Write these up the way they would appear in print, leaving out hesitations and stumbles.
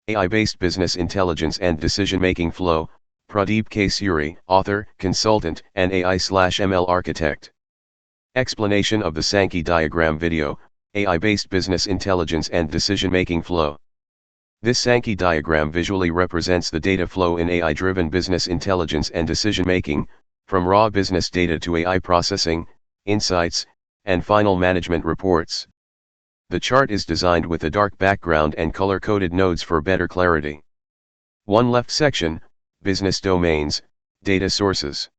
AI-based business intelligence and decision-making flow, Pradeep K. Suri, author, consultant, and AI/ML architect. Explanation of the Sankey diagram video, AI-based business intelligence and decision-making flow. This Sankey diagram visually represents the data flow in AI-driven business intelligence and decision-making, from raw business data to AI processing, insights, and final management reports. The chart is designed with a dark background and color-coded nodes for better clarity. One left section, Business Domains, Data Sources.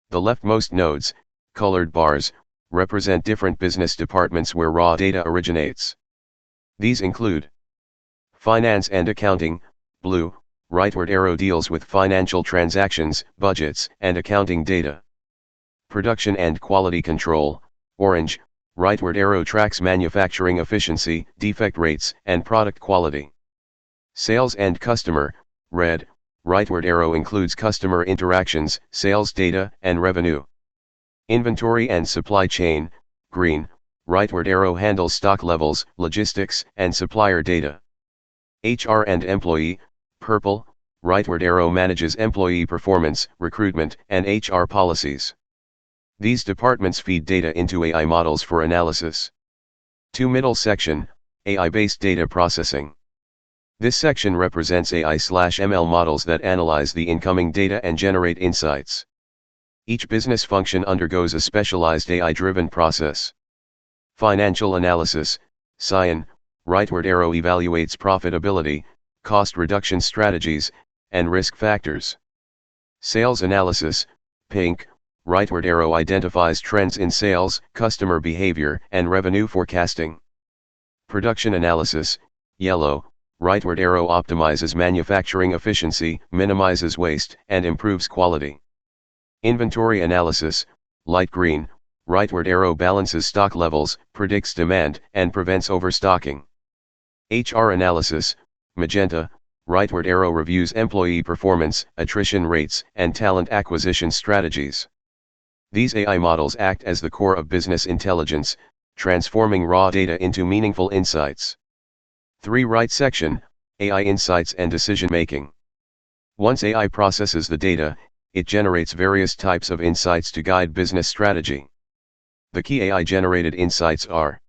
The leftmost nodes, colored bars, represent different business departments where raw data originates. These include Finance and Accounting, blue, rightward arrow deals with financial transactions, budgets, and accounting data. Production and Quality Control, orange, rightward arrow tracks manufacturing efficiency, defect rates, and product quality. Sales and Customer, red, rightward arrow includes customer interactions, sales data, and revenue. Inventory and Supply Chain, green, rightward arrow handles stock levels, logistics, and supplier data. HR and Employee, purple, rightward arrow manages employee performance, recruitment, and HR policies. These departments feed data into AI models for analysis. Middle section, AI-based data processing. This section represents AI/ML models that analyze the incoming data and generate insights. Each business function undergoes a specialized AI-driven process. Financial analysis, cyan, rightward arrow evaluates profitability, cost reduction strategies, and risk factors. Sales analysis, pink, rightward arrow identifies trends in sales, customer behavior, and revenue forecasting. Production analysis, yellow, rightward arrow optimizes manufacturing efficiency, minimizes waste, and improves quality. Inventory analysis, light green, rightward arrow balances stock levels, predicts demand, and prevents overstocking. HR analysis, magenta, rightward arrow reviews employee performance, attrition rates, and talent acquisition strategies. These AI models act as the core of business intelligence, transforming raw data into meaningful insights. Right section, AI insights and decision-making. Once AI processes the data, it generates various types of insights to guide business strategy. The key AI-generated insights are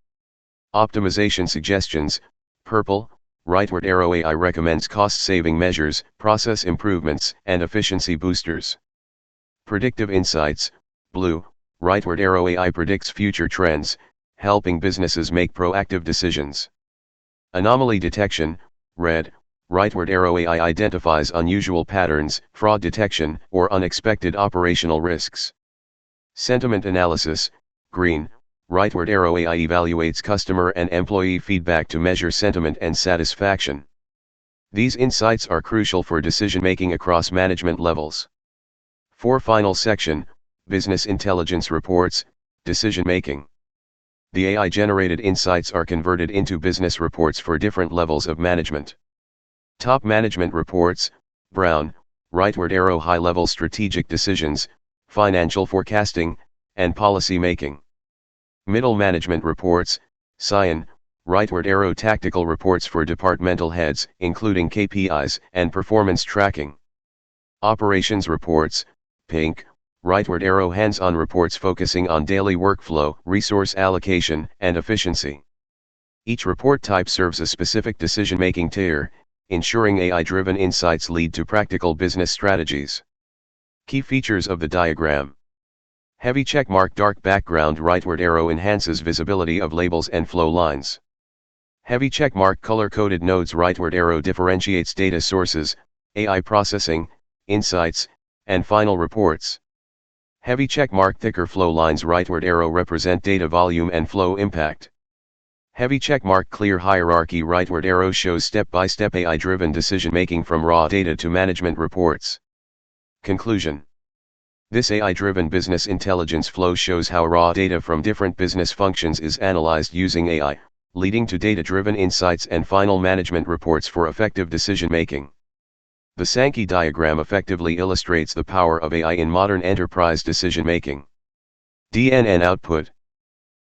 optimization suggestions, purple, rightward arrow AI recommends cost-saving measures, process improvements, and efficiency boosters. Predictive insights, blue, rightward arrow AI predicts future trends, helping businesses make proactive decisions. Anomaly detection, red, rightward arrow AI identifies unusual patterns, fraud detection, or unexpected operational risks. Sentiment analysis, green, rightward arrow AI evaluates customer and employee feedback to measure sentiment and satisfaction. These insights are crucial for decision-making across management levels. Final section, business intelligence reports, decision-making. The AI-generated insights are converted into business reports for different levels of management. Top management reports, brown, rightward arrow high-level strategic decisions, financial forecasting, and policy making. Middle management reports, cyan, rightward arrow tactical reports for departmental heads, including KPIs and performance tracking. Operations reports, pink, rightward arrow hands-on reports focusing on daily workflow, resource allocation, and efficiency. Each report type serves a specific decision-making tier, ensuring AI-driven insights lead to practical business strategies. Key features of the diagram. Heavy checkmark dark background rightward arrow enhances visibility of labels and flow lines. Heavy checkmark color-coded nodes rightward arrow differentiates data sources, AI processing, insights, and final reports. Heavy checkmark thicker flow lines rightward arrow represent data volume and flow impact. Heavy checkmark clear hierarchy rightward arrow shows step-by-step AI-driven decision-making from raw data to management reports. Conclusion. This AI-driven business intelligence flow shows how raw data from different business functions is analyzed using AI, leading to data-driven insights and final management reports for effective decision-making. The Sankey diagram effectively illustrates the power of AI in modern enterprise decision-making. DNN output.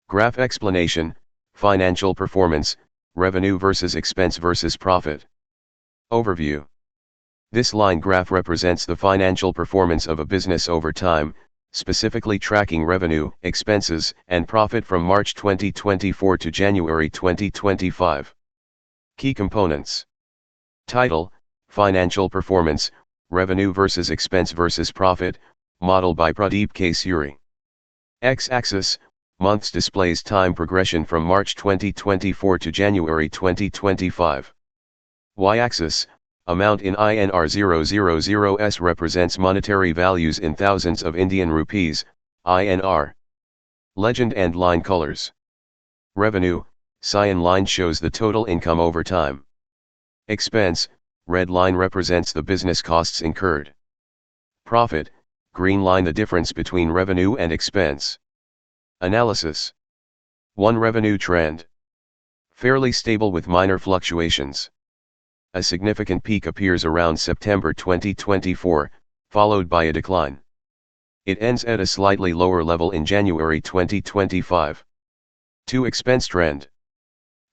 Graph explanation, financial performance, revenue versus expense versus profit. Overview. This line graph represents the financial performance of a business over time, specifically tracking revenue, expenses, and profit from March 2024 to January 2025. Key components. Title: Financial Performance, Revenue versus Expense versus Profit, model by Pradeep K. Suri. X-axis, months displays time progression from March 2024 to January 2025. Y-axis, amount in INR 000s represents monetary values in thousands of Indian rupees, INR. Legend and line colors. Revenue, cyan line shows the total income over time. Expense, red line represents the business costs incurred. Profit, green line the difference between revenue and expense. Analysis. 1. Revenue trend. Fairly stable with minor fluctuations. A significant peak appears around September 2024, followed by a decline. It ends at a slightly lower level in January 2025. 2. Expense trend.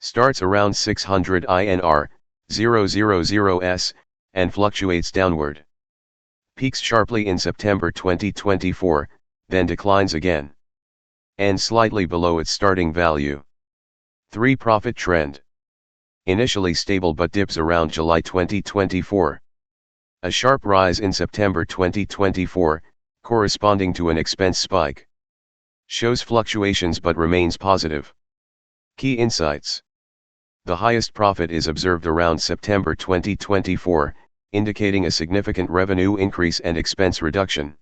Starts around 600 INR, 000s, and fluctuates downward. Peaks sharply in September 2024, then declines again. Ends slightly below its starting value. 3. Profit trend. Initially stable but dips around July 2024. A sharp rise in September 2024, corresponding to an expense spike. Shows fluctuations but remains positive. Key insights. The highest profit is observed around September 2024, indicating a significant revenue increase and expense reduction.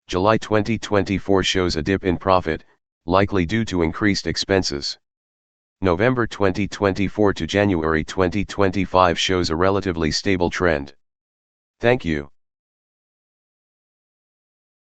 July 2024 shows a dip in profit, likely due to increased expenses. November 2024 to January 2025 shows a relatively stable trend. Thank you.